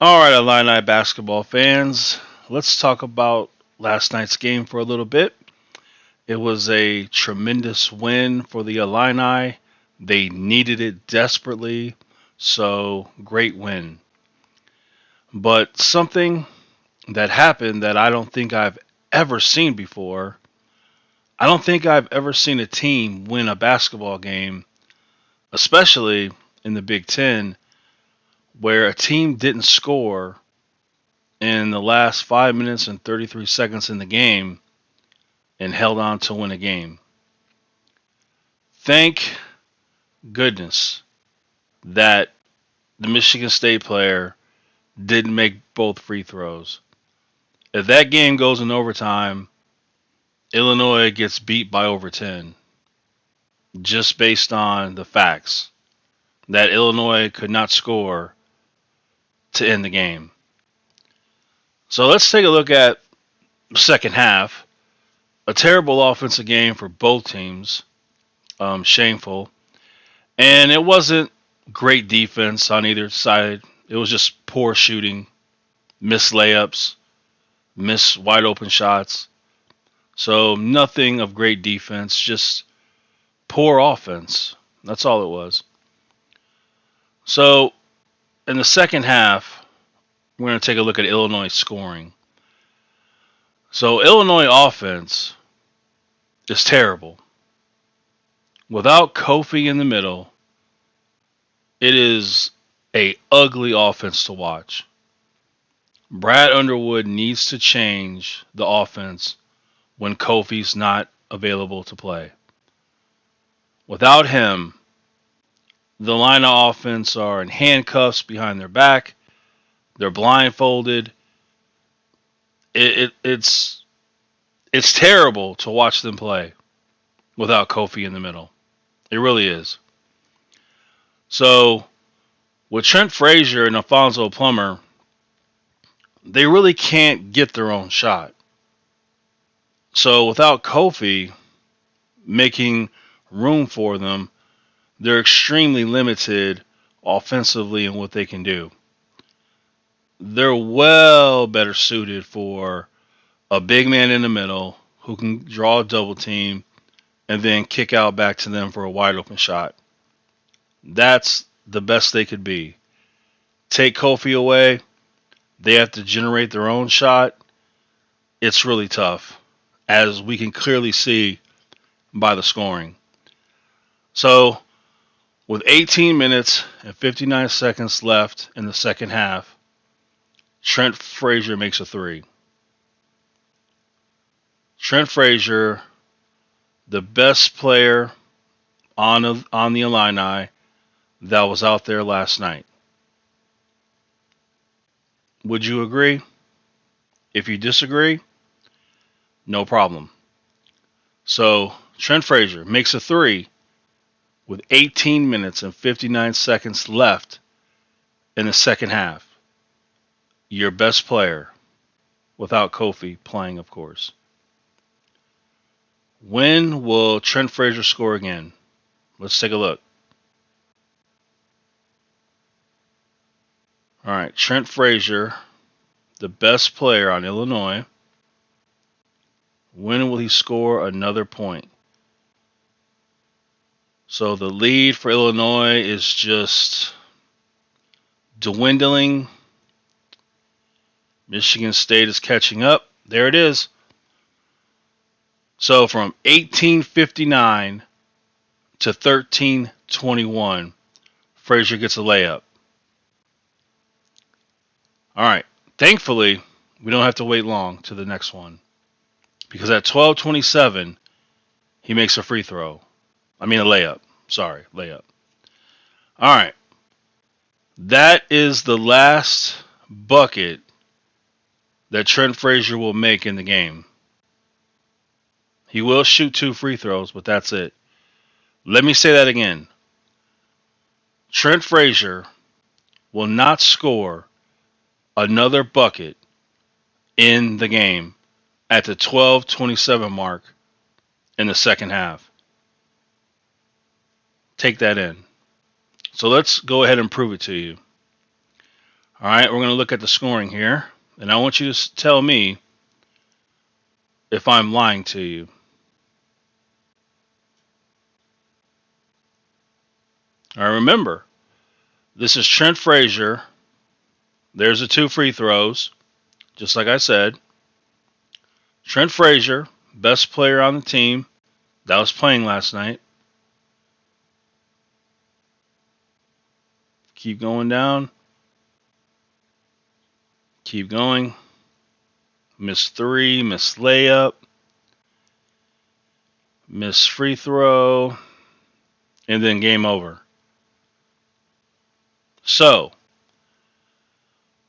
All right, Illini basketball fans, let's talk about last night's game for a little bit. It was a tremendous win for the Illini. They needed it desperately, so great win. But something that happened that I don't think I've ever seen before. I don't think I've ever seen a team win a basketball game, especially in the Big Ten, where a team didn't score in the last 5 minutes and 33 seconds in the game and held on to win a game. Thank goodness that the Michigan State player didn't make both free throws. If that game goes in overtime, Illinois gets beat by over 10 just based on the facts that Illinois could not score to end the game. So let's take a look at the second half. A terrible offensive game for both teams. Shameful. And it wasn't great defense on either side. It was just poor shooting, missed layups, missed wide open shots. So nothing of great defense, just poor offense. That's all it was. So in the second half, we're going to take a look at Illinois scoring. So Illinois offense is terrible. Without Kofi in the middle, it is a ugly offense to watch. Brad Underwood needs to change the offense when Kofi's not available to play. Without him, the line of offense are in handcuffs behind their back. They're blindfolded. It's terrible to watch them play without Kofi in the middle. It really is. So with Trent Frazier and Alfonso Plummer, they really can't get their own shot. So without Kofi making room for them, they're extremely limited offensively in what they can do. They're well better suited for a big man in the middle who can draw a double team and then kick out back to them for a wide open shot. That's the best they could be. Take Kofi away, they have to generate their own shot. It's really tough, as we can clearly see by the scoring. So, with 18 minutes and 59 seconds left in the second half, Trent Frazier makes a three. Trent Frazier, the best player on the Illini that was out there last night. Would you agree? If you disagree, no problem. So Trent Frazier makes a three with 18 minutes and 59 seconds left in the second half. Your best player, without Kofi playing, of course. When will Trent Frazier score again? Let's take a look. All right, Trent Frazier, the best player on Illinois. When will he score another point? So the lead for Illinois is just dwindling. Michigan State is catching up. There it is. So from 18:59 to 13:21, Frazier gets a layup. All right. Thankfully, we don't have to wait long to the next one. Because at 12:27, he makes a free throw. I mean a layup. Sorry, layup. All right. That is the last bucket that Trent Frazier will make in the game. He will shoot 2 free throws, but that's it. Let me say that again. Trent Frazier will not score another bucket in the game at the 12:27 mark in the second half. Take that in. So let's go ahead and prove it to you. All right, we're going to look at the scoring here, and I want you to tell me if I'm lying to you. All right, remember, this is Trent Frazier. There's the 2 free throws, just like I said. Trent Frazier, best player on the team that was playing last night. Keep going down. Keep going. Miss 3, miss layup, miss free throw, and then game over. So,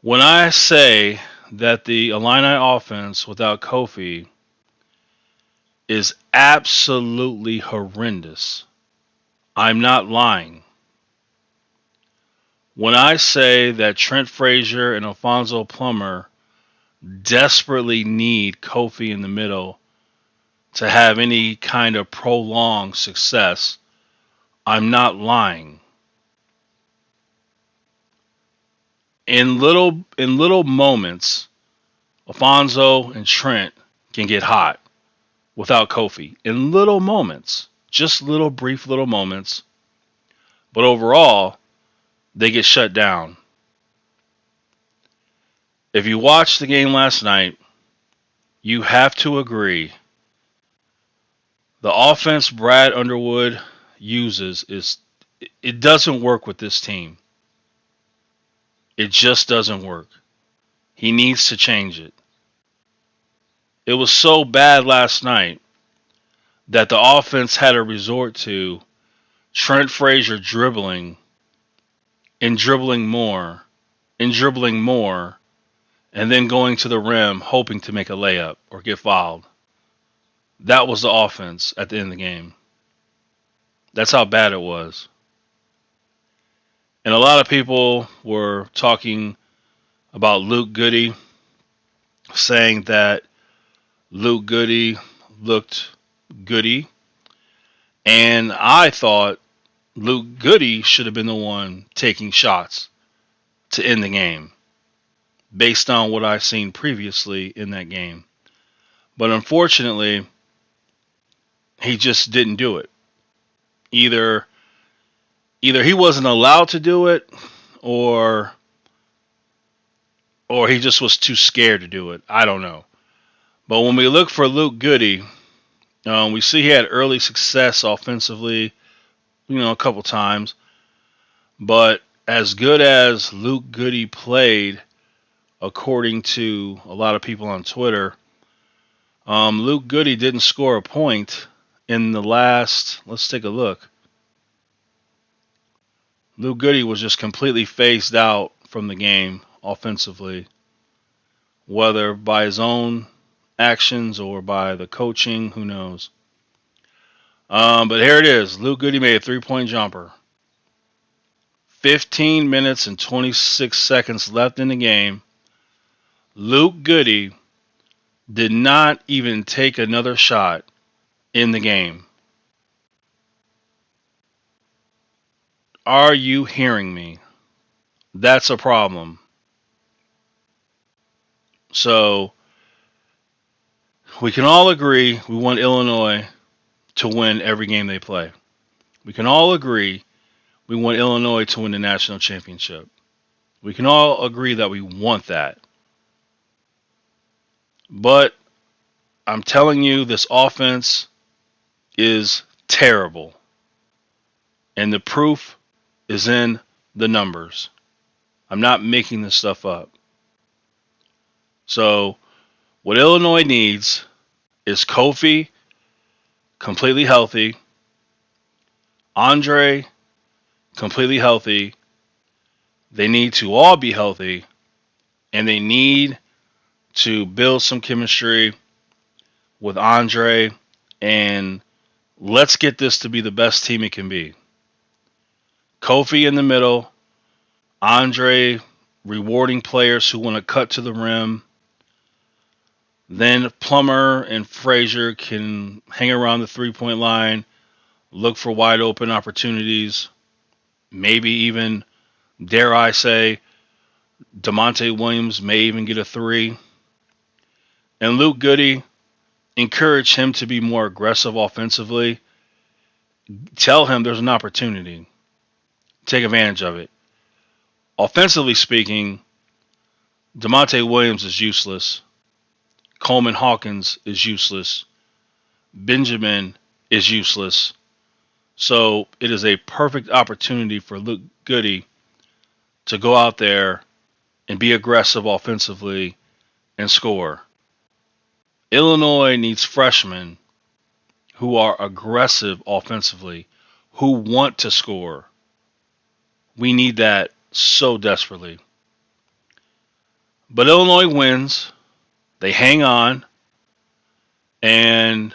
when I say that the Illini offense without Kofi is absolutely horrendous, I'm not lying. When I say that Trent Frazier and Alfonso Plummer desperately need Kofi in the middle to have any kind of prolonged success, I'm not lying. In little moments, Alfonso and Trent can get hot without Kofi. In little moments, just little brief little moments, but overall, they get shut down. If you watched the game last night, you have to agree the offense Brad Underwood uses it doesn't work with this team. It just doesn't work. He needs to change it. It was so bad last night that the offense had to resort to Trent Frazier dribbling and dribbling more and dribbling more and then going to the rim hoping to make a layup or get fouled. That was the offense at the end of the game. That's how bad it was. And a lot of people were talking about Luke Goody, saying that Luke Goody looked goody. And I thought Luke Goody should have been the one taking shots to end the game based on what I've seen previously in that game. But unfortunately, he just didn't do it. Either he wasn't allowed to do it or he just was too scared to do it. I don't know. But when we look for Luke Goody, we see he had early success offensively, a couple times. But as good as Luke Goody played, according to a lot of people on Twitter, Luke Goody didn't score a point in the last. Let's take a look. Luke Goody was just completely phased out from the game offensively, whether by his own actions or by the coaching, who knows. But here it is. Luke Goody made a 3-point jumper. 15 minutes and 26 seconds left in the game. Luke Goody did not even take another shot in the game. Are you hearing me? That's a problem. So, we can all agree we want Illinois to win every game they play. We can all agree we want Illinois to win the national championship. We can all agree that we want that. But I'm telling you, this offense is terrible. And the proof is in the numbers. I'm not making this stuff up. So, what Illinois needs is Kofi completely healthy, Andre completely healthy. They need to all be healthy, and they need to build some chemistry with Andre, and let's get this to be the best team it can be. Kofi in the middle, Andre rewarding players who want to cut to the rim. Then Plummer and Frazier can hang around the 3-point line, look for wide open opportunities, maybe even, dare I say, DeMonte Williams may even get a 3. And Luke Goody, encourage him to be more aggressive offensively. Tell him there's an opportunity. Take advantage of it. Offensively speaking, DeMonte Williams is useless. Coleman Hawkins is useless. Benjamin is useless. So it is a perfect opportunity for Luke Goody to go out there and be aggressive offensively and score. Illinois needs freshmen who are aggressive offensively, who want to score. We need that so desperately. But Illinois wins. They hang on. And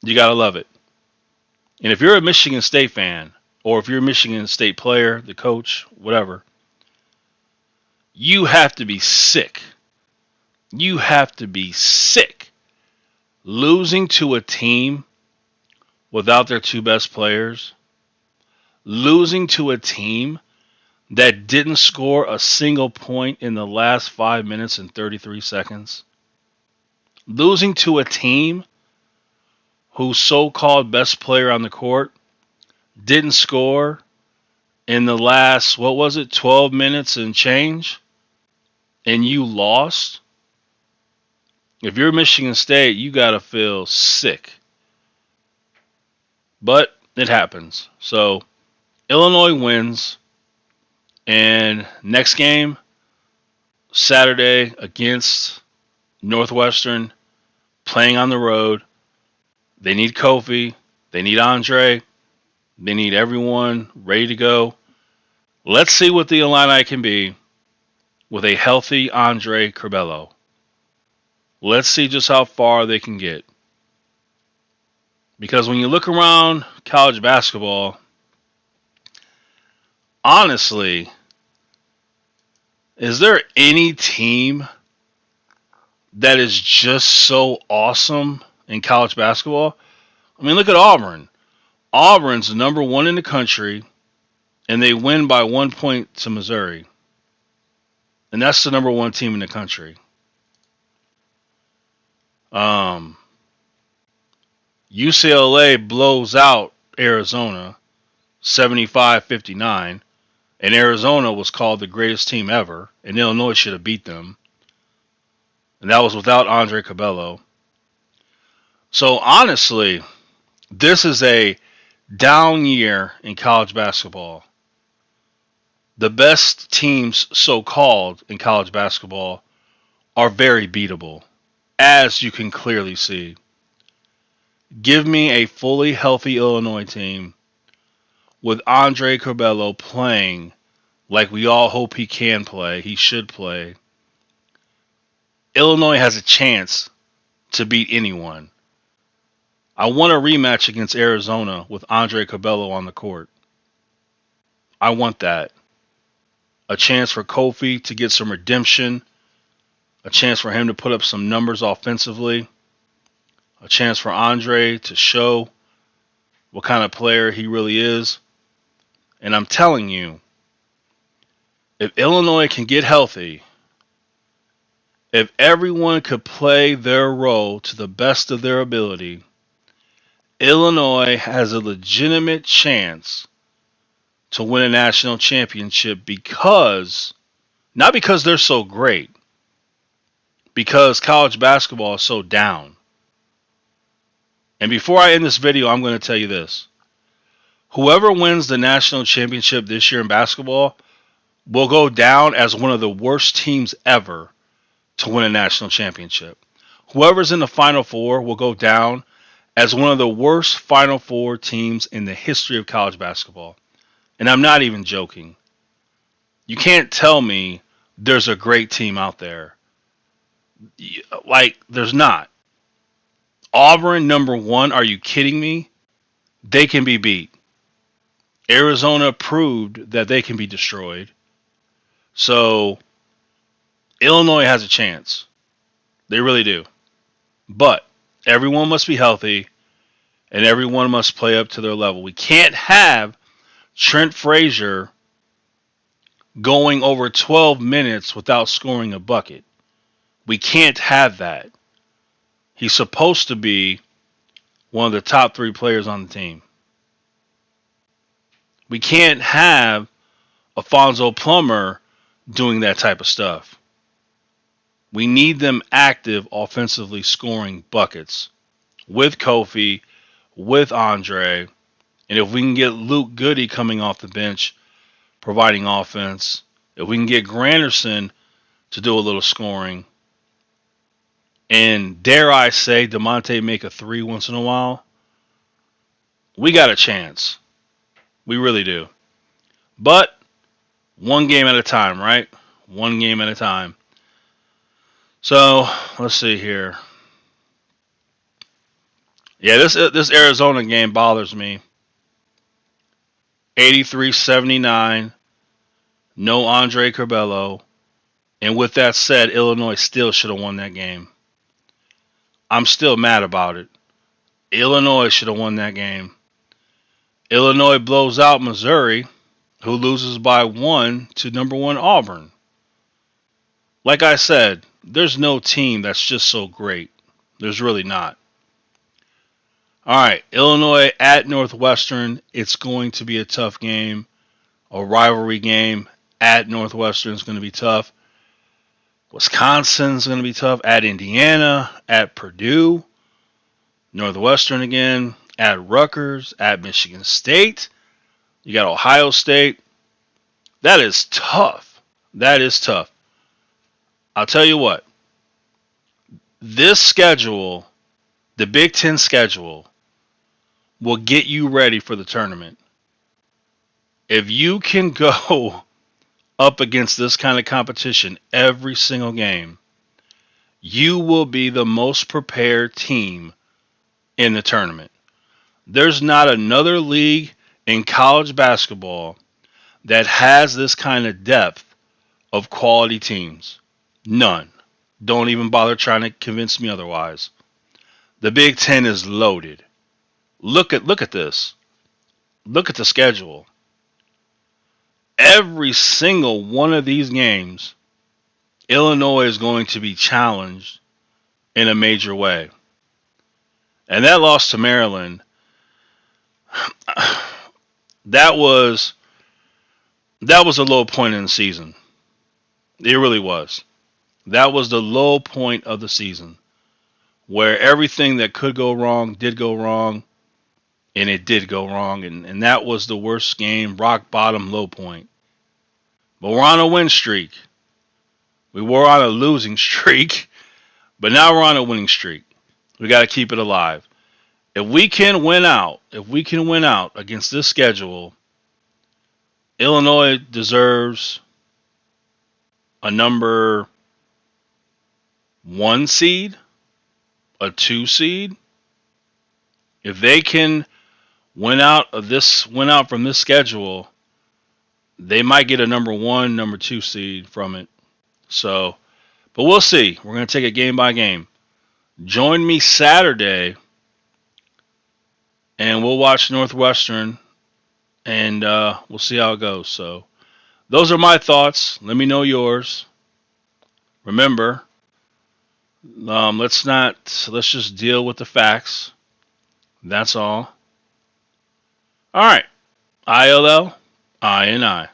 you got to love it. And if you're a Michigan State fan, or if you're a Michigan State player, the coach, whatever, you have to be sick. You have to be sick losing to a team without their 2 best players, losing to a team that didn't score a single point in the last 5 minutes and 33 seconds, losing to a team whose so-called best player on the court didn't score in the last, 12 minutes and change, and you lost. If you're Michigan State, you got to feel sick. But it happens. So Illinois wins. And next game, Saturday against Northwestern, playing on the road. They need Kofi. They need Andre. They need everyone ready to go. Let's see what the Illini can be with a healthy Andre Curbelo. Let's see just how far they can get. Because when you look around college basketball, honestly, is there any team that is just so awesome in college basketball? I mean, look at Auburn. Auburn's number 1 in the country, and they win by 1 point to Missouri. And that's the number 1 team in the country. UCLA blows out Arizona 75-59, and Arizona was called the greatest team ever, and Illinois should have beat them. And that was without Andre Curbelo. So honestly, this is a down year in college basketball. The best teams, so-called, in college basketball are very beatable, as you can clearly see. Give me a fully healthy Illinois team with Andre Curbelo playing like we all hope he can play, he should play. Illinois has a chance to beat anyone. I want a rematch against Arizona with Andre Curbelo on the court. I want that. A chance for Kofi to get some redemption. A chance for him to put up some numbers offensively. A chance for Andre to show what kind of player he really is. And I'm telling you, if Illinois can get healthy, if everyone could play their role to the best of their ability, Illinois has a legitimate chance to win a national championship because, not because they're so great, because college basketball is so down. And before I end this video, I'm going to tell you this. Whoever wins the national championship this year in basketball will go down as one of the worst teams ever to win a national championship. Whoever's in the Final Four will go down as one of the worst Final Four teams in the history of college basketball. And I'm not even joking. You can't tell me there's a great team out there. Like, there's not. Auburn, number 1, are you kidding me? They can be beat. Arizona proved that they can be destroyed. So, Illinois has a chance. They really do. But everyone must be healthy, and everyone must play up to their level. We can't have Trent Frazier going over 12 minutes without scoring a bucket. We can't have that. He's supposed to be one of the top 3 players on the team. We can't have Alfonso Plummer doing that type of stuff. We need them active offensively scoring buckets with Kofi, with Andre, and if we can get Luke Goody coming off the bench providing offense, if we can get Granderson to do a little scoring, and dare I say DeMonte make a 3 once in a while, we got a chance. We really do. But one game at a time, right? One game at a time. So let's see here. Yeah, this Arizona game bothers me. 83-79, no Andre Curbelo. And with that said, Illinois still should have won that game. I'm still mad about it. Illinois should have won that game. Illinois blows out Missouri, who loses by 1 to number 1 Auburn. Like I said, there's no team that's just so great. There's really not. All right, Illinois at Northwestern. It's going to be a tough game. A rivalry game at Northwestern is going to be tough. Wisconsin's going to be tough. At Indiana, at Purdue, Northwestern again, at Rutgers, at Michigan State. You got Ohio State. That is tough. That is tough. I'll tell you what. This schedule, the Big Ten schedule, will get you ready for the tournament. If you can go up against this kind of competition every single game, you will be the most prepared team in the tournament. There's not another league in college basketball that has this kind of depth of quality teams. None. Don't even bother trying to convince me otherwise. The Big Ten is loaded. Look at this. Look at the schedule. Every single one of these games, Illinois is going to be challenged in a major way. And that loss to Maryland, that was a low point in the season. It really was. That was the low point of the season, where everything that could go wrong did go wrong, and it did go wrong, and that was the worst game, rock bottom, low point. But we're on a win streak. We were on a losing streak, but now we're on a winning streak. We got to keep it alive. If we can win out against this schedule, Illinois deserves a number 1 seed, a 2 seed. If they can win out from this schedule, they might get a number 1, number 2 seed from it. So, but we'll see. We're going to take it game by game. Join me Saturday, and we'll watch Northwestern, and we'll see how it goes. So, those are my thoughts. Let me know yours. Remember, let's just deal with the facts. That's all. All right. ILL, I and I.